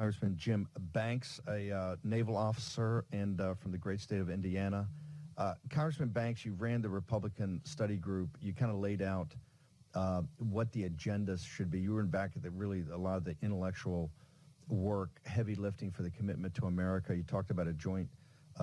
Congressman Jim Banks, a naval officer and from the great state of Indiana. Congressman Banks, you ran the Republican study group. You kind of laid out what the agenda should be. You were in back at really a lot of the intellectual work, heavy lifting for the commitment to America. You talked about a joint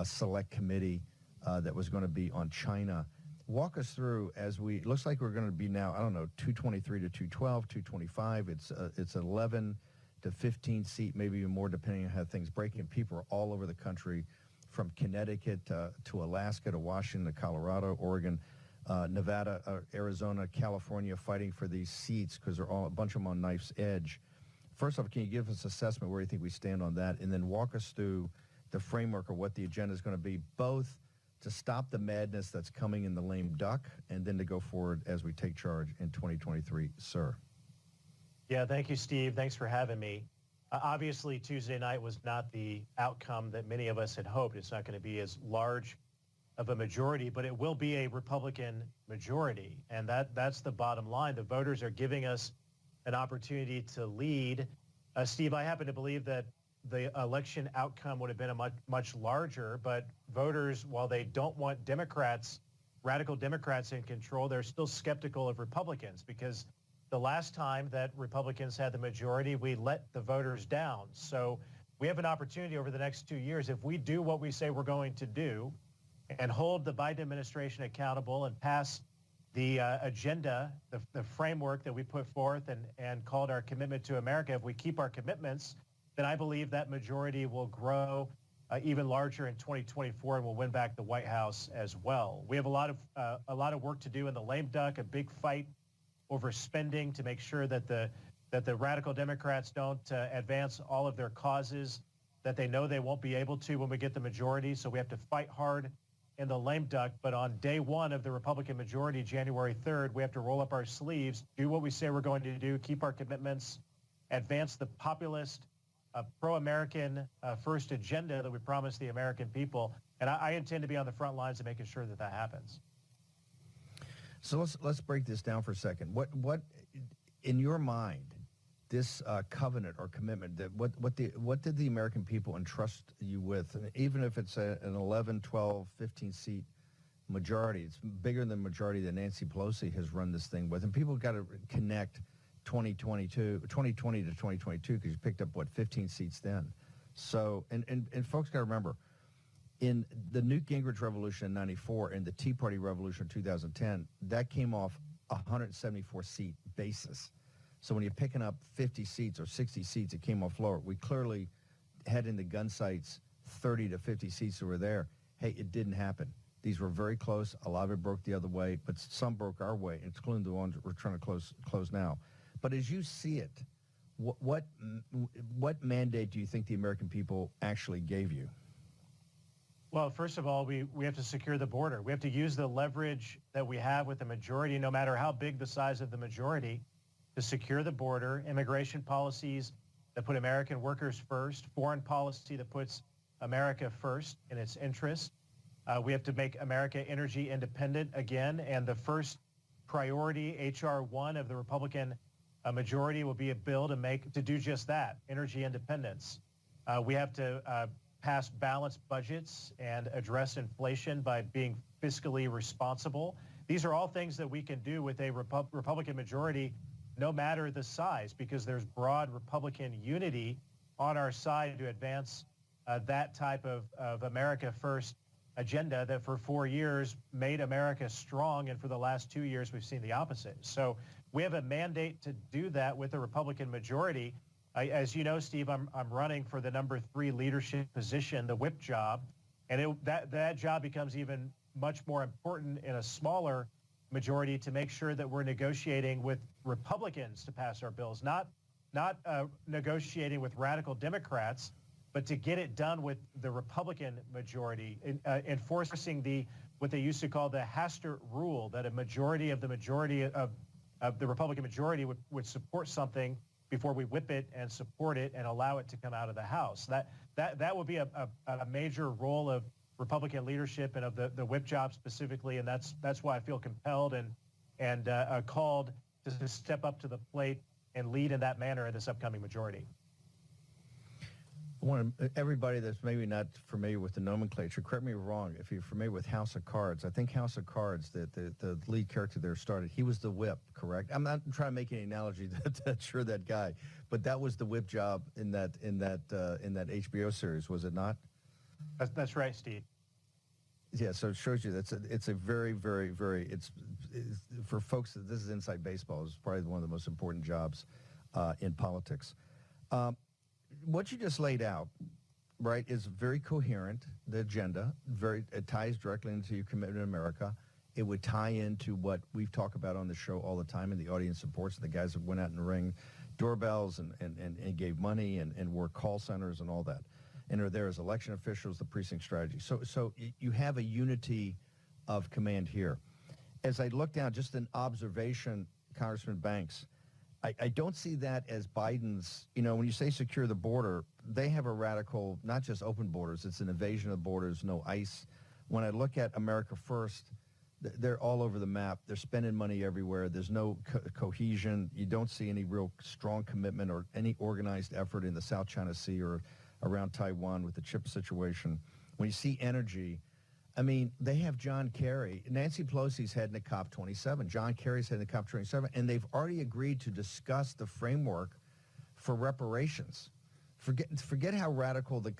select committee that was going to be on China. Walk us through it looks like we're going to be now, 223 to 212, 225. It's 11 to 15 seat, maybe even more, depending on how things break. And people are all over the country, from Connecticut to Alaska to Washington to Colorado, Oregon, Nevada, Arizona, California, fighting for these seats because they're all a bunch of them on knife's edge. First off, can you give us an assessment where you think we stand on that, and then walk us through the framework of what the agenda is going to be, both to stop the madness that's coming in the lame duck and then to go forward as we take charge in 2023, sir? Yeah, thank you, Steve. Thanks for having me. Obviously, Tuesday night was not the outcome that many of us had hoped. It's not going to be as large of a majority, but it will be a Republican majority. And that's the bottom line. The voters are giving us an opportunity to lead. Steve, I happen to believe that the election outcome would have been a much larger, but voters, while they don't want Democrats, radical Democrats in control, they're still skeptical of Republicans, because the last time that Republicans had the majority, we let the voters down. So we have an opportunity over the next 2 years, if we do what we say we're going to do and hold the Biden administration accountable and pass the agenda, the framework that we put forth and called our commitment to America, if we keep our commitments, then I believe that majority will grow even larger in 2024, and we'll win back the White House as well. We have a lot of work to do in the lame duck, a big fight over spending to make sure that the radical Democrats don't advance all of their causes that they know they won't be able to when we get the majority. So we have to fight hard in the lame duck. But on day one of the Republican majority, January 3rd, we have to roll up our sleeves, do what we say we're going to do, keep our commitments, advance the populist, pro-American first agenda that we promised the American people. And I intend to be on the front lines of making sure that happens. So let's break this down for a second. What in your mind, this covenant or commitment, that what did the American people entrust you with? And even if it's an 11, 12, 15 seat majority, it's bigger than the majority that Nancy Pelosi has run this thing with. And people got to connect 2020 to 2022, because you picked up 15 seats then. So and folks got to remember, in the Newt Gingrich revolution in 94 and the Tea Party revolution in 2010, that came off a 174 seat basis. So when you're picking up 50 seats or 60 seats, it came off lower. We clearly had in the gun sights 30 to 50 seats that were there. Hey, it didn't happen. These were very close. A lot of it broke the other way, but some broke our way, including the ones we're trying to close now. But as you see it, what mandate do you think the American people actually gave you? Well, first of all, we have to secure the border. We have to use the leverage that we have with the majority, no matter how big the size of the majority, to secure the border, immigration policies that put American workers first, foreign policy that puts America first in its interest. We have to make America energy independent again, and the first priority, H.R. 1 of the Republican majority, will be a bill to do just that, energy independence. We have to pass balanced budgets and address inflation by being fiscally responsible. These are all things that we can do with a Republican majority, no matter the size, because there's broad Republican unity on our side to advance that type of America First agenda that for 4 years made America strong, and for the last 2 years we've seen the opposite. So we have a mandate to do that with a Republican majority. As you know, Steve, I'm running for the number 3 leadership position, the whip job, and that job becomes even much more important in a smaller majority, to make sure that we're negotiating with Republicans to pass our bills, not negotiating with radical Democrats, but to get it done with the Republican majority, enforcing what they used to call the Hastert rule, that a majority of the Republican majority would support something before we whip it and support it and allow it to come out of the House. That would be a major role of Republican leadership and of the whip job specifically, and that's why I feel compelled and called to step up to the plate and lead in that manner in this upcoming majority. Everybody that's maybe not familiar with the nomenclature, correct me if I'm wrong, if you're familiar with House of Cards, I think House of Cards, the lead character there started, he was the whip, correct? I'm not trying to make any analogy that you're that guy, but that was the whip job in that HBO series, was it not? That's right, Steve. Yeah, so it shows you it's a very, very, very, it's for folks that this is inside baseball. It's probably one of the most important jobs in politics. What you just laid out, right, is very coherent. The agenda, it ties directly into your commitment to America. It would tie into what we've talked about on the show all the time, and the audience supports the guys that went out and rang doorbells and gave money and work call centers and all that. And are there as election officials, the precinct strategy. So you have a unity of command here. As I look down, just an observation, Congressman Banks, I don't see that as Biden's, when you say secure the border, they have a radical, not just open borders, it's an invasion of borders, no ICE. When I look at America First, they're all over the map. They're spending money everywhere. There's no cohesion. You don't see any real strong commitment or any organized effort in the South China Sea or around Taiwan with the chip situation. When you see energy, I mean, they have John Kerry. Nancy Pelosi's heading to COP27. John Kerry's heading to COP27, and they've already agreed to discuss the framework for reparations. Forget how radical the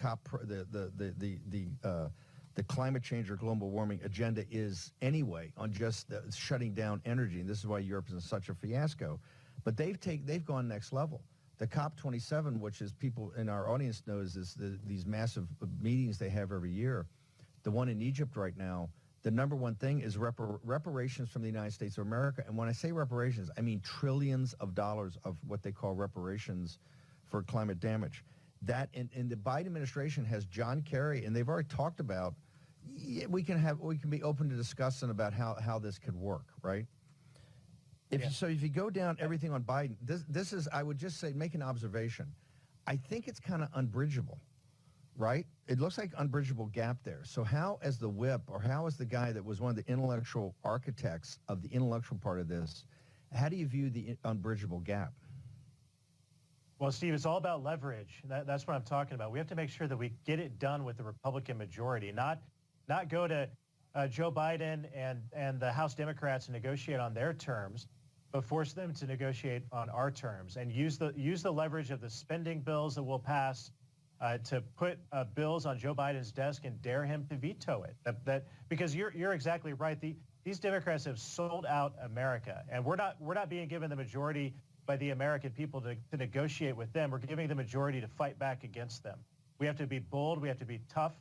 climate change or global warming agenda is anyway on just shutting down energy, and this is why Europe is in such a fiasco. But they've gone next level. The COP27, which is people in our audience knows, is these massive meetings they have every year. The one in Egypt right now, the number one thing is reparations from the United States of America. And when I say reparations, I mean trillions of dollars of what they call reparations for climate damage. That and the Biden administration has John Kerry, and they've already talked about we can be open to discussing about how this could work, right? So if you go down everything on Biden, this is, I would just say, make an observation. I think it's kind of unbridgeable, right? It looks like unbridgeable gap there. So how, as the whip, or how, as the guy that was one of the intellectual architects of the intellectual part of this, how do you view the unbridgeable gap? Well, Steve, it's all about leverage. That's what I'm talking about. We have to make sure that we get it done with the Republican majority, not go to Joe Biden and the House Democrats and negotiate on their terms, but force them to negotiate on our terms and use the leverage of the spending bills that we'll pass to put bills on Joe Biden's desk and dare him to veto it. Because you're exactly right. These Democrats have sold out America, and we're not being given the majority by the American people to negotiate with them. We're giving the majority to fight back against them. We have to be bold. We have to be tough.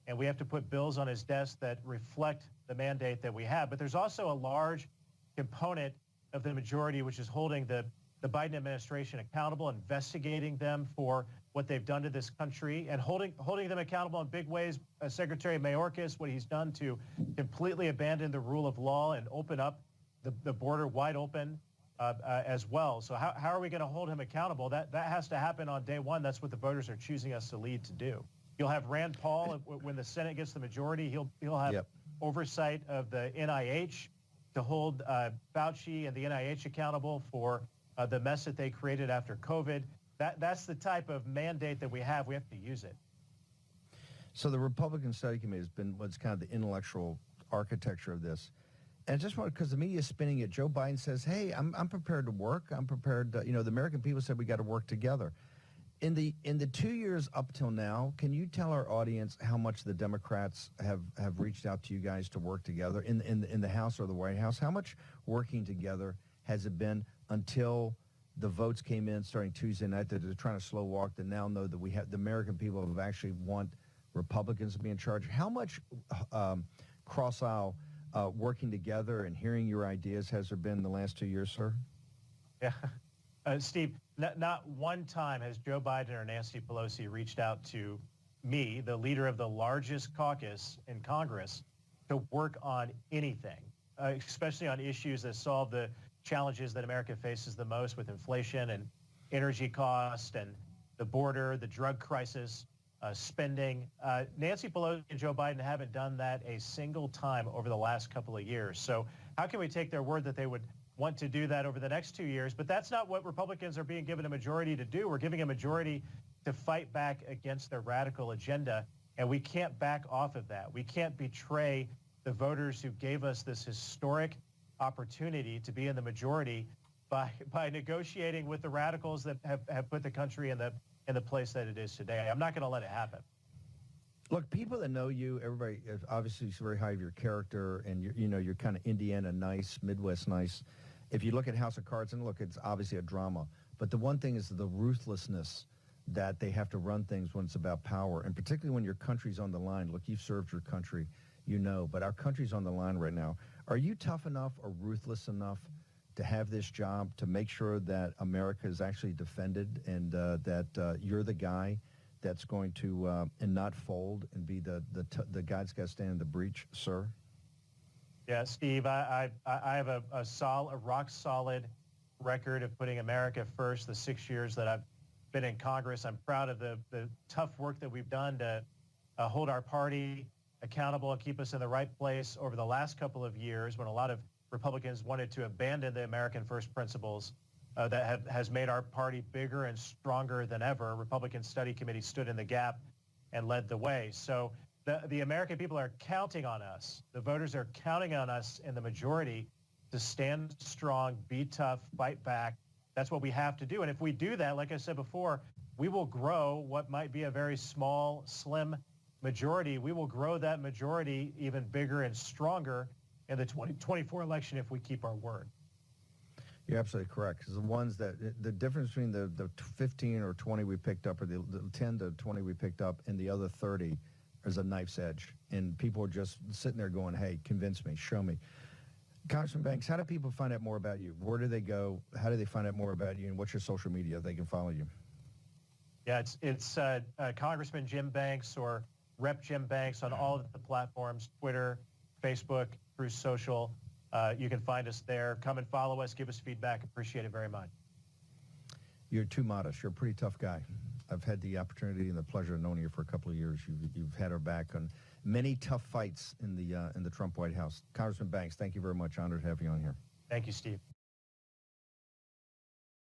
And we have to put bills on his desk that reflect the mandate that we have. But there's also a large component of the majority which is holding the Biden administration accountable, investigating them for what they've done to this country, and holding them accountable in big ways. Secretary Mayorkas, what he's done to completely abandon the rule of law and open up the border wide open as well. So how are we going to hold him accountable? That has to happen on day one. That's what the voters are choosing us to lead to do. You'll have Rand Paul when the Senate gets the majority. He'll have oversight of the NIH to hold Fauci and the NIH accountable for the mess that they created after COVID. That's the type of mandate that we have. We have to use it. So the Republican Study Committee has been what's kind of the intellectual architecture of this. And just because the media is spinning it, Joe Biden says, hey, I'm prepared to work. I'm prepared to, the American people said we got to work together. In the 2 years up till now, can you tell our audience how much the Democrats have reached out to you guys to work together in the House or the White House? How much working together has it been until the votes came in starting Tuesday night that they're trying to slow walk, that now know that we have the American people have actually want Republicans to be in charge? How much cross-aisle working together and hearing your ideas has there been in the last 2 years, sir? Yeah. Steve, not one time has Joe Biden or Nancy Pelosi reached out to me, the leader of the largest caucus in Congress, to work on anything, especially on issues that solve the challenges that America faces the most with inflation and energy cost and the border, the drug crisis, spending. Nancy Pelosi and Joe Biden haven't done that a single time over the last couple of years. So how can we take their word that they would want to do that over the next 2 years? But that's not what Republicans are being given a majority to do. We're giving a majority to fight back against their radical agenda, and we can't back off of that. We can't betray the voters who gave us this historic opportunity to be in the majority by negotiating with the radicals that have put the country in the place that it is today. I'm not going to let it happen. Look, people that know you, everybody obviously is very high of your character, and you're kind of Indiana nice, Midwest nice. If you look at House of Cards, and look, it's obviously a drama, but the one thing is the ruthlessness that they have to run things when it's about power, and particularly when your country's on the line. Look, you've served your country, but our country's on the line right now. Are you tough enough or ruthless enough to have this job to make sure that America is actually defended, and that you're the guy that's going to and not fold and be the guy that's got to stand in the breach, sir? Yeah, Steve, I have a rock solid record of putting America first the 6 years that I've been in Congress. I'm proud of the tough work that we've done to hold our party accountable and keep us in the right place over the last couple of years when a lot of Republicans wanted to abandon the American first principles that has made our party bigger and stronger than ever. Republican Study Committee stood in the gap and led the way. So the American people are counting on us. The voters are counting on us in the majority to stand strong, be tough, fight back. That's what we have to do. And if we do that, like I said before, we will grow what might be a very small, slim majority. We will grow that majority even bigger and stronger in the 2024 election if we keep our word. You're absolutely correct. Because the difference between the 15 or 20 we picked up, or the 10 to 20 we picked up, and the other 30 is a knife's edge. And people are just sitting there going, hey, convince me, show me. Congressman Banks, how do people find out more about you? Where do they go? How do they find out more about you? And what's your social media they can follow you? Yeah, it's Congressman Jim Banks or Rep Jim Banks on all of the platforms, Twitter, Facebook, through social. You can find us there. Come and follow us. Give us feedback. Appreciate it very much. You're too modest. You're a pretty tough guy. I've had the opportunity and the pleasure of knowing you for a couple of years. You've had our back on many tough fights in the Trump White House. Congressman Banks, thank you very much. Honored to have you on here. Thank you, Steve.